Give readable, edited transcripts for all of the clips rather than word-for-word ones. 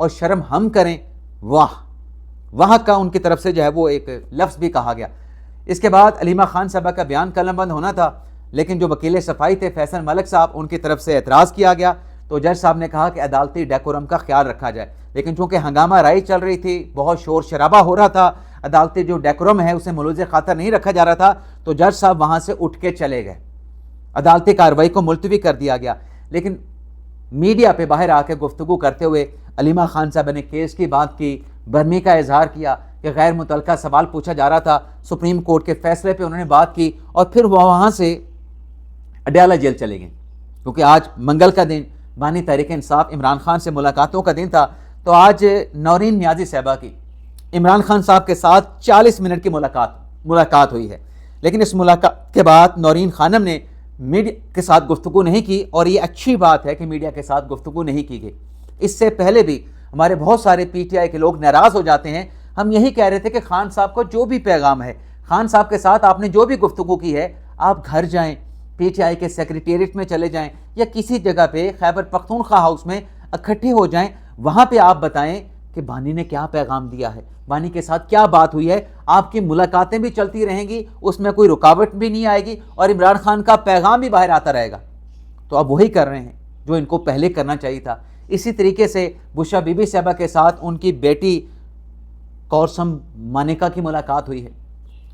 اور شرم ہم کریں، واہ، وہاں کا ان کی طرف سے جو ہے وہ ایک لفظ بھی کہا گیا۔ اس کے بعد علیمہ خان صاحبہ کا بیان قلم بند ہونا تھا، لیکن جو وکیل صفائی تھے فیصل ملک صاحب، ان کی طرف سے اعتراض کیا گیا، تو جج صاحب نے کہا کہ عدالتی ڈیکورم کا خیال رکھا جائے، لیکن چونکہ ہنگامہ رائی چل رہی تھی، بہت شور شرابہ ہو رہا تھا، عدالتی جو ڈیکورم ہے اسے ملوث خاطر نہیں رکھا جا رہا تھا، تو جج صاحب وہاں سے اٹھ کے چلے گئے، عدالتی کارروائی کو ملتوی کر دیا گیا۔ لیکن میڈیا پہ باہر آ کے گفتگو کرتے ہوئے علیمہ خان صاحب نے کیس کی بات کی، برہمی کا اظہار کیا کہ غیر متعلقہ سوال پوچھا جا رہا تھا، سپریم کورٹ کے فیصلے پہ انہوں نے بات کی، اور پھر وہ وہاں سے اڈیالہ جیل چلے گئے، کیونکہ آج منگل کا دن بانی تحریک انصاف عمران خان سے ملاقاتوں کا دن تھا۔ تو آج نورین نیازی صاحبہ کی عمران خان صاحب کے ساتھ 40 منٹ کی ملاقات ہوئی ہے، لیکن اس ملاقات کے بعد نورین خانم نے میڈیا کے ساتھ گفتگو نہیں کی، اور یہ اچھی بات ہے کہ میڈیا کے ساتھ گفتگو نہیں کی گئی۔ اس سے پہلے بھی ہمارے بہت سارے پی ٹی آئی کے لوگ ناراض ہو جاتے ہیں، ہم یہی کہہ رہے تھے کہ خان صاحب کو جو بھی پیغام ہے، خان صاحب کے ساتھ آپ نے جو بھی گفتگو کی ہے، آپ گھر جائیں، پی ٹی آئی کے سیکریٹریٹ میں چلے جائیں، یا کسی جگہ پہ خیبر پختونخوا ہاؤس میں اکٹھے ہو جائیں، وہاں پہ آپ بتائیں کہ بانی نے کیا پیغام دیا ہے، بانی کے ساتھ کیا بات ہوئی ہے۔ آپ کی ملاقاتیں بھی چلتی رہیں گی، اس میں کوئی رکاوٹ بھی نہیں آئے گی، اور عمران خان کا پیغام بھی باہر آتا رہے گا۔ تو اب وہی کر رہے ہیں جو ان کو پہلے کرنا چاہیے تھا۔ اسی طریقے سے بشرا بی بی صاحبہ کے ساتھ ان کی بیٹی کورسم مانیکا کی ملاقات ہوئی ہے،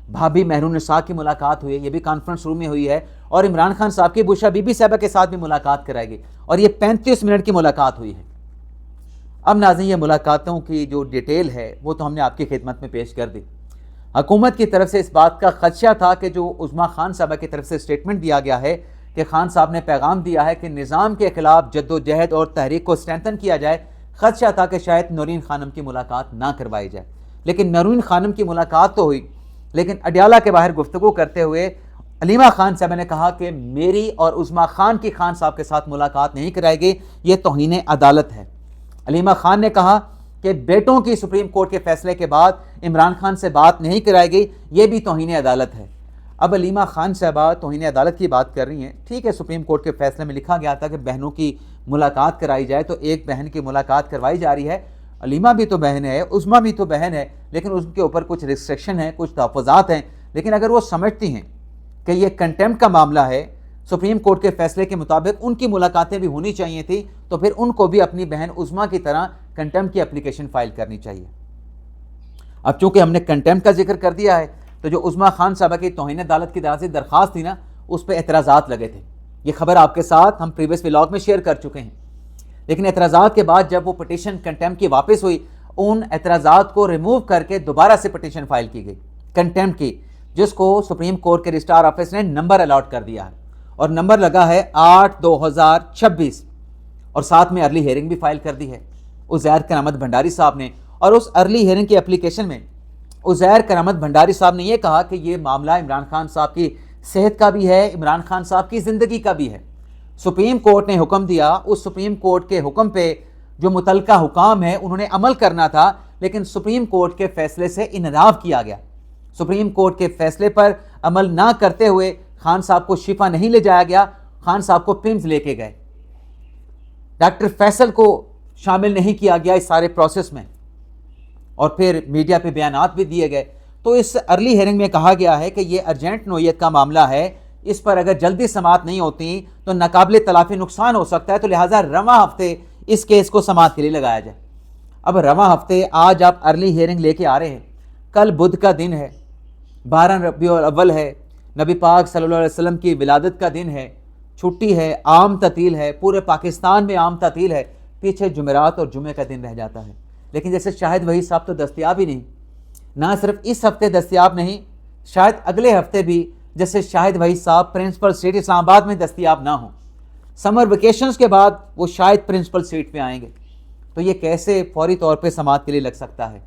بھابھی مہرون نساء کی ملاقات ہوئی ہے، یہ بھی کانفرنس روم میں ہوئی ہے، اور عمران خان صاحب کی بشرا بی بی صاحبہ کے ساتھ بھی ملاقات کرائی گئی، اور یہ 35 منٹ کی ملاقات ہوئی ہے۔ اب ناظرین، یہ ملاقاتوں کی جو ڈیٹیل ہے وہ تو ہم نے آپ کی خدمت میں پیش کر دی۔ حکومت کی طرف سے اس بات کا خدشہ تھا کہ جو عظمیٰ خان صاحبہ کی طرف سے سٹیٹمنٹ دیا گیا ہے کہ خان صاحب نے پیغام دیا ہے کہ نظام کے خلاف جد و جہد اور تحریک کو اسٹرینتھن کیا جائے، خدشہ تھا کہ شاید نورین خانم کی ملاقات نہ کروائی جائے، لیکن نورین خانم کی ملاقات تو ہوئی، لیکن اڈیالہ کے باہر گفتگو کرتے ہوئے علیمہ خان صاحبہ نے کہا کہ میری اور عظمیٰ خان کی خان صاحب کے ساتھ ملاقات نہیں کرائے گی، یہ توہین عدالت ہے۔ علیمہ خان نے کہا کہ بیٹوں کی سپریم کورٹ کے فیصلے کے بعد عمران خان سے بات نہیں کرائے گی، یہ بھی توہین عدالت ہے۔ اب علیمہ خان صاحبہ توہین عدالت کی بات کر رہی ہیں، ٹھیک ہے، سپریم کورٹ کے فیصلے میں لکھا گیا تھا کہ بہنوں کی ملاقات کرائی جائے، تو ایک بہن کی ملاقات کروائی جا رہی ہے، علیمہ بھی تو بہن ہے، عظمیٰ بھی تو بہن ہے، لیکن اس کے اوپر کچھ ریسٹرکشن ہیں، کچھ تحفظات ہیں، لیکن اگر وہ سمجھتی ہیں کہ یہ کنٹیمپٹ کا معاملہ ہے، سپریم کورٹ کے فیصلے کے مطابق ان کی ملاقاتیں بھی ہونی چاہیے تھی، تو پھر ان کو بھی اپنی بہن عظمیٰ کی طرح کنٹیمپٹ کی اپلیکیشن فائل کرنی چاہیے۔ اب چونکہ ہم نے کنٹیمپٹ کا ذکر کر دیا ہے، تو جو عظمیٰ خان صاحبہ کی توہین عدالت کی طرف سے درخواست تھی نا، اس پہ اعتراضات لگے تھے، یہ خبر آپ کے ساتھ ہم پریویس ولاگ میں شیئر کر چکے ہیں، لیکن اعتراضات کے بعد جب وہ پٹیشن کنٹیمپٹ کی واپس ہوئی، ان اعتراضات کو ریموو کر کے دوبارہ سے پٹیشن فائل کی گئی کنٹیمپٹ کی، جس کو سپریم کورٹ کے رجسٹرار آفس نے نمبر الاٹ کر دیا ہے، اور نمبر لگا ہے 8/2026، اور ساتھ میں ارلی ہیئرنگ بھی فائل کر دی ہے عزیر کرامت بھنڈاری صاحب نے۔ اور اس ارلی ہیئرنگ کی اپلیکیشن میں عزیر کرامت بھنڈاری صاحب نے یہ کہا کہ یہ معاملہ عمران خان صاحب کی صحت کا بھی ہے، عمران خان صاحب کی زندگی کا بھی ہے۔ سپریم کورٹ نے حکم دیا، اس سپریم کورٹ کے حکم پہ جو متعلقہ حکام ہے انہوں نے عمل کرنا تھا، لیکن سپریم کورٹ کے فیصلے سے انحراف کیا گیا۔ سپریم کورٹ کے فیصلے پر عمل نہ کرتے ہوئے خان صاحب کو شفا نہیں لے جایا گیا، خان صاحب کو پمز لے کے گئے، ڈاکٹر فیصل کو شامل نہیں کیا گیا اس سارے پروسیس میں، اور پھر میڈیا پہ بیانات بھی دیے گئے۔ تو اس ارلی ہیئرنگ میں کہا گیا ہے کہ یہ ارجنٹ نوعیت کا معاملہ ہے، اس پر اگر جلدی سماعت نہیں ہوتی تو ناقابل تلافی نقصان ہو سکتا ہے، تو لہٰذا رواں ہفتے اس کیس کو سماعت کے لیے لگایا جائے۔ اب رواں ہفتے آج آپ ارلی ہیئرنگ لے کے آ رہے ہیں، کل بدھ کا دن ہے، 12 ربیع الاول ہے، نبی پاک صلی اللہ علیہ وسلم کی ولادت کا دن ہے، چھٹی ہے، عام تعطیل ہے، پورے پاکستان میں عام تعطیل ہے، پیچھے جمعرات اور جمعے کا دن رہ جاتا ہے۔ لیکن جیسے شاہد وحید صاحب تو دستیاب ہی نہیں، نہ صرف اس ہفتے دستیاب نہیں، شاید اگلے ہفتے بھی جیسے شاہد وحید صاحب پرنسپل سیٹ اسلام آباد میں دستیاب نہ ہوں، سمر ویکیشنز کے بعد وہ شاید پرنسپل سیٹ پہ آئیں گے، تو یہ کیسے فوری طور پہ سماعت کے لیے لگ سکتا ہے۔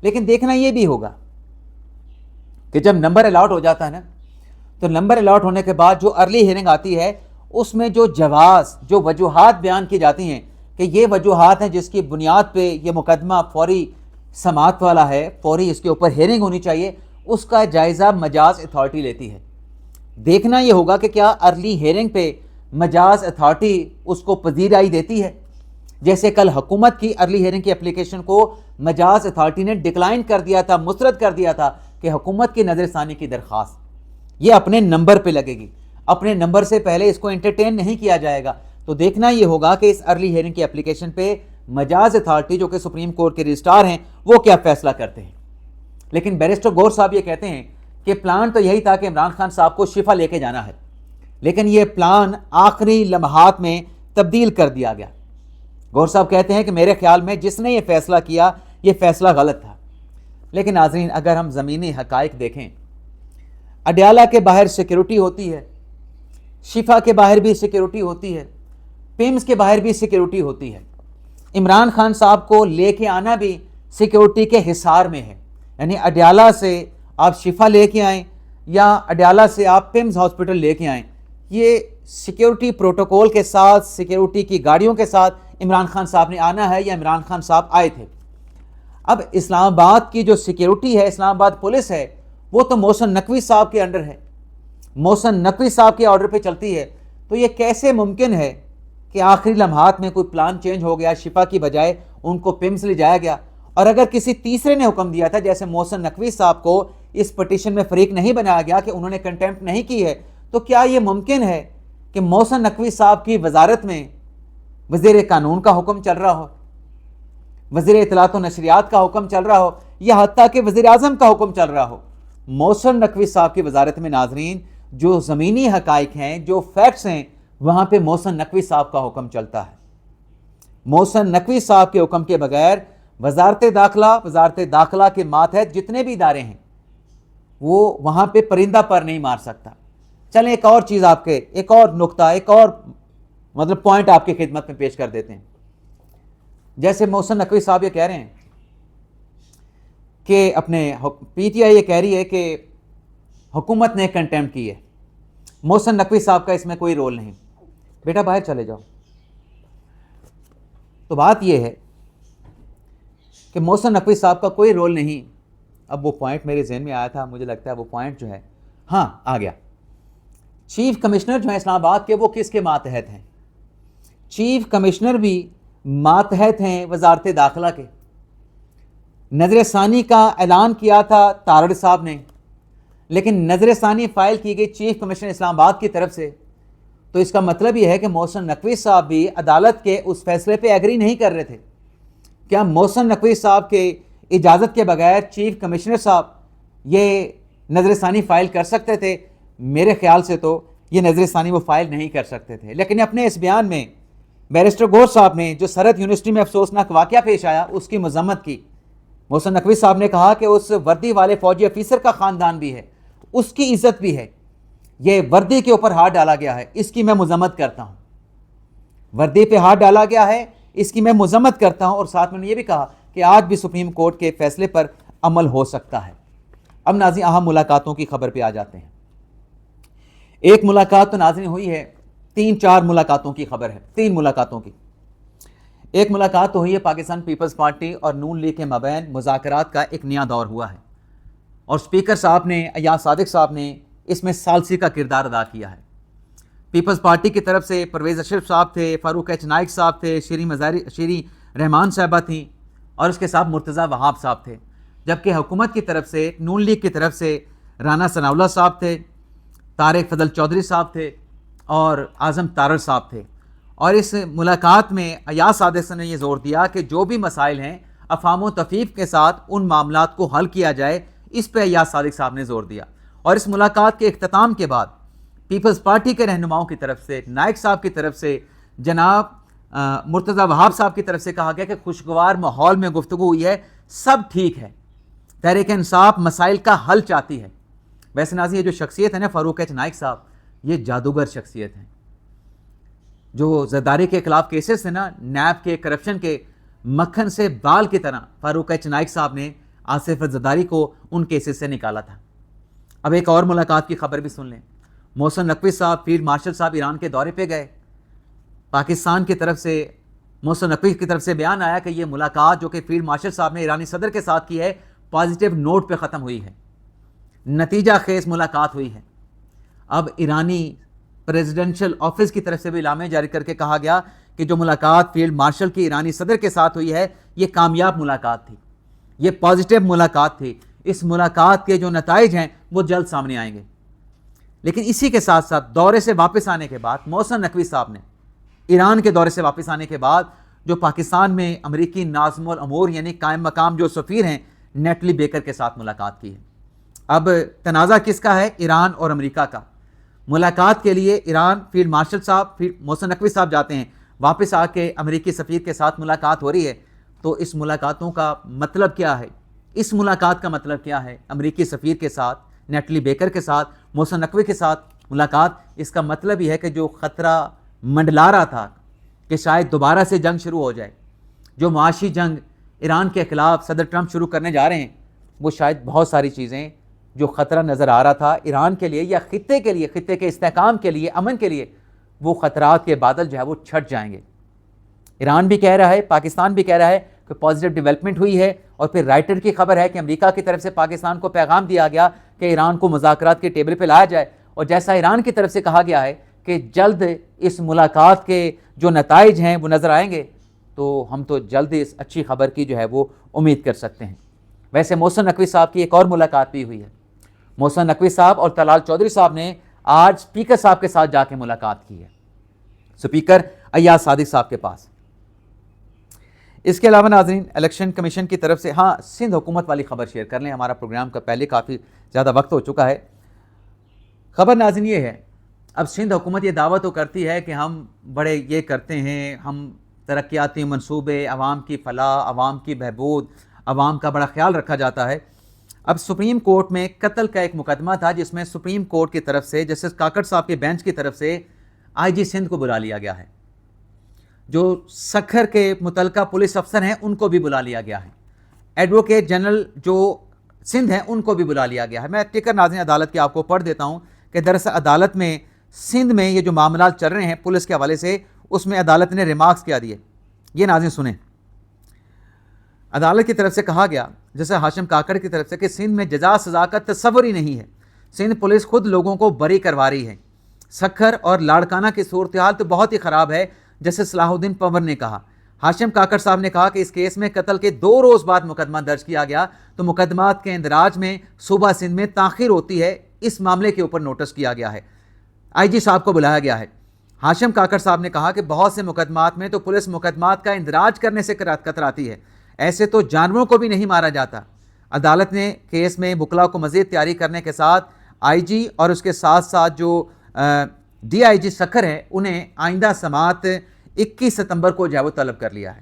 لیکن دیکھنا یہ بھی ہوگا کہ جب نمبر الاٹ ہو جاتا ہے نا، تو نمبر الاٹ ہونے کے بعد جو ارلی ہیئرنگ آتی ہے، اس میں جو جواز، جو وجوہات بیان کی جاتی ہیں کہ یہ وجوہات ہیں جس کی بنیاد پہ یہ مقدمہ فوری سماعت والا ہے، فوری اس کے اوپر ہیئرنگ ہونی چاہیے، اس کا جائزہ مجاز اتھارٹی لیتی ہے۔ دیکھنا یہ ہوگا کہ کیا ارلی ہیئرنگ پہ مجاز اتھارٹی اس کو پذیرائی دیتی ہے، جیسے کل حکومت کی ارلی ہیئرنگ کی اپلیکیشن کو مجاز اتھارٹی نے ڈکلائن کر دیا تھا، مسترد کر دیا تھا کہ حکومت کی نظر ثانی کی درخواست یہ اپنے نمبر پہ لگے گی، اپنے نمبر سے پہلے اس کو انٹرٹین نہیں کیا جائے گا۔ تو دیکھنا یہ ہوگا کہ اس ارلی ہیئرنگ کی اپلیکیشن پہ مجاز اتھارٹی جو کہ سپریم کورٹ کے رجسٹرار ہیں وہ کیا فیصلہ کرتے ہیں۔ لیکن بیرسٹر گور صاحب یہ کہتے ہیں کہ پلان تو یہی تھا کہ عمران خان صاحب کو شفا لے کے جانا ہے، لیکن یہ پلان آخری لمحات میں تبدیل کر دیا گیا۔ گور صاحب کہتے ہیں کہ میرے خیال میں جس نے یہ فیصلہ کیا یہ فیصلہ غلط تھا۔ لیکن ناظرین اگر ہم زمینی حقائق دیکھیں، اڈیالہ کے باہر سیکیورٹی ہوتی ہے، شفا کے باہر بھی سیکیورٹی ہوتی ہے، پیمز کے باہر بھی سیکیورٹی ہوتی ہے۔ عمران خان صاحب کو لے کے آنا بھی سیکیورٹی کے حصار میں ہے، یعنی اڈیالہ سے آپ شفا لے کے آئیں یا اڈیالہ سے آپ پیمز ہاسپٹل لے کے آئیں، یہ سیکیورٹی پروٹوکول کے ساتھ، سیکیورٹی کی گاڑیوں کے ساتھ عمران خان صاحب نے آنا ہے یا عمران خان صاحب آئے تھے۔ اب اسلام آباد کی جو سیکیورٹی ہے، اسلام آباد پولیس ہے، وہ تو محسن نقوی صاحب کے انڈر ہے، محسن نقوی صاحب کے آرڈر پہ چلتی ہے۔ تو یہ کیسے ممکن ہے کہ آخری لمحات میں کوئی پلان چینج ہو گیا، شفا کی بجائے ان کو پیمز لے جایا گیا؟ اور اگر کسی تیسرے نے حکم دیا تھا، جیسے محسن نقوی صاحب کو اس پٹیشن میں فریق نہیں بنایا گیا کہ انہوں نے کنٹیمپٹ نہیں کی ہے، تو کیا یہ ممکن ہے کہ محسن نقوی صاحب کی وزارت میں وزیر قانون کا حکم چل رہا ہو، وزیر اطلاعات و نشریات کا حکم چل رہا ہو، یا حتیٰ کہ وزیر اعظم کا حکم چل رہا ہو؟ محسن نقوی صاحب کی وزارت میں ناظرین جو زمینی حقائق ہیں، جو فیکٹس ہیں، وہاں پہ محسن نقوی صاحب کا حکم چلتا ہے۔ محسن نقوی صاحب کے حکم کے بغیر وزارت داخلہ کے ماتحت جتنے بھی ادارے ہیں وہ وہاں پہ پرندہ پر نہیں مار سکتا۔ چلیں ایک اور چیز آپ کے، ایک اور نقطہ، ایک اور پوائنٹ آپ کی خدمت میں پیش کر دیتے ہیں۔ جیسے محسن نقوی صاحب یہ کہہ رہے ہیں کہ اپنے پی ٹی آئی یہ کہہ رہی ہے کہ حکومت نے کنٹیمپٹ کی ہے، محسن نقوی صاحب کا اس میں کوئی رول نہیں، بیٹا باہر چلے جاؤ۔ تو بات یہ ہے کہ محسن نقوی صاحب کا کوئی رول نہیں۔ اب وہ پوائنٹ میرے ذہن میں آیا تھا، مجھے لگتا ہے وہ پوائنٹ جو ہے ہاں آ گیا۔ چیف کمشنر جو ہیں اسلام آباد کے، وہ کس کے ماتحت ہیں؟ چیف کمشنر بھی ماتحت ہیں وزارت داخلہ کے۔ نظر ثانی کا اعلان کیا تھا تارڑ صاحب نے، لیکن نظر ثانی فائل کی گئی چیف کمشنر اسلام آباد کی طرف سے، تو اس کا مطلب یہ ہے کہ محسن نقوی صاحب بھی عدالت کے اس فیصلے پہ ایگری نہیں کر رہے تھے۔ کیا محسن نقوی صاحب کے اجازت کے بغیر چیف کمشنر صاحب یہ نظر ثانی فائل کر سکتے تھے؟ میرے خیال سے تو یہ نظر ثانی وہ فائل نہیں کر سکتے تھے۔ لیکن اپنے اس بیان میں بیرسٹر گور صاحب نے جو سرحد یونیورسٹی میں افسوسناک واقعہ پیش آیا اس کی مذمت کی۔ محسن نقوی صاحب نے کہا کہ اس وردی والے فوجی افیسر کا خاندان بھی ہے، اس کی عزت بھی ہے، یہ وردی کے اوپر ہاتھ ڈالا گیا ہے، اس کی میں مذمت کرتا ہوں۔ وردی پہ ہاتھ ڈالا گیا ہے، اس کی میں مذمت کرتا ہوں، اور ساتھ میں نے یہ بھی کہا کہ آج بھی سپریم کورٹ کے فیصلے پر عمل ہو سکتا ہے۔ اب ناظرین اہم ملاقاتوں کی خبر پہ آ جاتے ہیں۔ ایک ملاقات تو ناظرین ہوئی ہے، 3-4 ملاقاتوں کی خبر ہے، 3 ملاقاتوں کی۔ ایک ملاقات تو ہوئی ہے پاکستان پیپلز پارٹی اور نون لیگ کے مابین مذاکرات کا ایک نیا دور ہوا ہے، اور اسپیکر صاحب نے، ایاز صادق صاحب نے اس میں ثالثی کا کردار ادا کیا ہے۔ پیپلز پارٹی کی طرف سے پرویز اشرف صاحب تھے، فاروق ایچ نائک صاحب تھے، شیری رحمان صاحبہ تھیں، اور اس کے ساتھ مرتضیٰ وہاب صاحب تھے۔ جبکہ حکومت کی طرف سے، نون لیگ کی طرف سے رانا ثناء اللہ صاحب تھے، طارق فضل چودھری صاحب تھے اور اعظم تارڑ صاحب تھے۔ اور اس ملاقات میں ایاز صادق نے یہ زور دیا کہ جو بھی مسائل ہیں افہام و تفہیم کے ساتھ ان معاملات کو حل کیا جائے، اس پہ ایاز صادق صاحب نے زور دیا۔ اور اس ملاقات کے اختتام کے بعد پیپلز پارٹی کے رہنماؤں کی طرف سے، نائک صاحب کی طرف سے، جناب مرتضیٰ وہاب صاحب کی طرف سے کہا گیا کہ خوشگوار ماحول میں گفتگو ہوئی ہے، سب ٹھیک ہے، تحریک انصاف مسائل کا حل چاہتی ہے۔ ویسے ناظرین یہ جو شخصیت ہے نا فاروق ایچ نائک صاحب، یہ جادوگر شخصیت ہیں۔ جو زرداری کے خلاف کیسز تھے نا، نیب کے، کرپشن کے، مکھن سے بال کی طرح فاروق ایچ نائک صاحب نے آصف زرداری کو ان کیسز سے نکالا تھا۔ اب ایک اور ملاقات کی خبر بھی سن لیں۔ محسن نقوی صاحب، فیلڈ مارشل صاحب ایران کے دورے پہ گئے۔ پاکستان کی طرف سے، محسن نقوی کی طرف سے بیان آیا کہ یہ ملاقات جو کہ فیلڈ مارشل صاحب نے ایرانی صدر کے ساتھ کی ہے، پازیٹیو نوٹ پہ ختم ہوئی ہے، نتیجہ خیز ملاقات ہوئی ہے۔ اب ایرانی پریزیڈنشل آفس کی طرف سے بھی اعلامیہ جاری کر کے کہا گیا کہ جو ملاقات فیلڈ مارشل کی ایرانی صدر کے ساتھ ہوئی ہے یہ کامیاب ملاقات تھی، یہ پازیٹیو ملاقات تھی، اس ملاقات کے جو نتائج ہیں وہ جلد سامنے آئیں گے۔ لیکن اسی کے ساتھ ساتھ دورے سے واپس آنے کے بعد محسن نقوی صاحب نے ایران کے دورے سے واپس آنے کے بعد جو پاکستان میں امریکی ناظم الامور یعنی قائم مقام جو سفیر ہیں نیٹلی بیکر کے ساتھ ملاقات کی ہے۔ اب تنازع کس کا ہے؟ ایران اور امریکہ کا۔ ملاقات کے لیے ایران فیلڈ مارشل صاحب پھر محسن نقوی صاحب جاتے ہیں، واپس آ کے امریکی سفیر کے ساتھ ملاقات ہو رہی ہے۔ تو اس ملاقاتوں کا مطلب کیا ہے؟ اس ملاقات کا مطلب کیا ہے؟ امریکی سفیر کے ساتھ، نیٹلی بیکر کے ساتھ، محسن نقوی کے ساتھ ملاقات، اس کا مطلب یہ ہے کہ جو خطرہ منڈلا رہا تھا کہ شاید دوبارہ سے جنگ شروع ہو جائے، جو معاشی جنگ ایران کے خلاف صدر ٹرمپ شروع کرنے جا رہے ہیں، وہ شاید بہت ساری چیزیں جو خطرہ نظر آ رہا تھا ایران کے لیے یا خطے کے لیے، خطے کے استحکام کے لیے، امن کے لیے، وہ خطرات کے بادل جو ہے وہ چھٹ جائیں گے۔ ایران بھی کہہ رہا ہے، پاکستان بھی کہہ رہا ہے کہ پازیٹیو ڈیولپمنٹ ہوئی ہے، اور پھر رائٹر کی خبر ہے کہ امریکہ کی طرف سے پاکستان کو پیغام دیا گیا کہ ایران کو مذاکرات کے ٹیبل پہ لایا جائے، اور جیسا ایران کی طرف سے کہا گیا ہے کہ جلد اس ملاقات کے جو نتائج ہیں وہ نظر آئیں گے، تو ہم تو جلد اس اچھی خبر کی جو ہے وہ امید کر سکتے ہیں۔ ویسے محسن نقوی صاحب کی ایک اور ملاقات بھی ہوئی ہے۔ محسن نقوی صاحب اور طلال چودھری صاحب نے آج اسپیکر صاحب کے ساتھ جا کے ملاقات کی ہے، اسپیکر ایاز صادق صاحب کے پاس۔ اس کے علاوہ ناظرین الیکشن کمیشن کی طرف سے سندھ حکومت والی خبر شیئر کر لیں، ہمارا پروگرام کا پہلے کافی زیادہ وقت ہو چکا ہے۔ خبر ناظرین یہ ہے، اب سندھ حکومت یہ دعویٰ تو کرتی ہے کہ ہم بڑے یہ کرتے ہیں، ہم ترقیاتی منصوبے، عوام کی فلاح، عوام کی بہبود، عوام کا بڑا خیال رکھا جاتا ہے۔ اب سپریم کورٹ میں قتل کا ایک مقدمہ تھا جس میں سپریم کورٹ کی طرف سے جسٹس کاکڑ صاحب کے بینچ کی طرف سے آئی جی سندھ کو بلا لیا گیا ہے، جو سکھر کے متعلقہ پولیس افسر ہیں ان کو بھی بلا لیا گیا ہے، ایڈوکیٹ جنرل جو سندھ ہیں ان کو بھی بلا لیا گیا ہے۔ میں ٹکر ناظرین عدالت کی آپ کو پڑھ دیتا ہوں کہ دراصل عدالت میں سندھ میں یہ جو معاملات چل رہے ہیں پولیس کے حوالے سے، اس میں عدالت نے ریمارکس کیا دیے، یہ ناظرین سنیں۔ عدالت کی طرف سے کہا گیا، جیسے ہاشم کاکڑ کی طرف سے، کہ سندھ میں جزا سزا کا تصور ہی نہیں ہے، سندھ پولیس خود لوگوں کو بری کروا رہی ہے، سکھر اور لاڑکانہ کی صورتحال تو بہت ہی خراب ہے، جیسے صلاح الدین پنور نے کہا۔ ہاشم کاکڑ صاحب نے کہا کہ اس کیس میں قتل کے 2 روز بعد مقدمہ درج کیا گیا، تو مقدمات کے اندراج میں صوبہ سندھ میں تاخیر ہوتی ہے، اس معاملے کے اوپر نوٹس کیا گیا ہے، آئی جی صاحب کو بلایا گیا ہے۔ ہاشم کاکڑ صاحب نے کہا کہ بہت سے مقدمات میں تو پولیس مقدمات کا اندراج کرنے سے کتراتی ہے، ایسے تو جانوروں کو بھی نہیں مارا جاتا۔ عدالت نے کیس میں وکلاء کو مزید تیاری کرنے کے ساتھ آئی جی اور اس کے ساتھ ساتھ جو ڈی آئی جی سکھر ہیں انہیں آئندہ سماعت 21 ستمبر کو جو ہے وہ طلب کر لیا ہے۔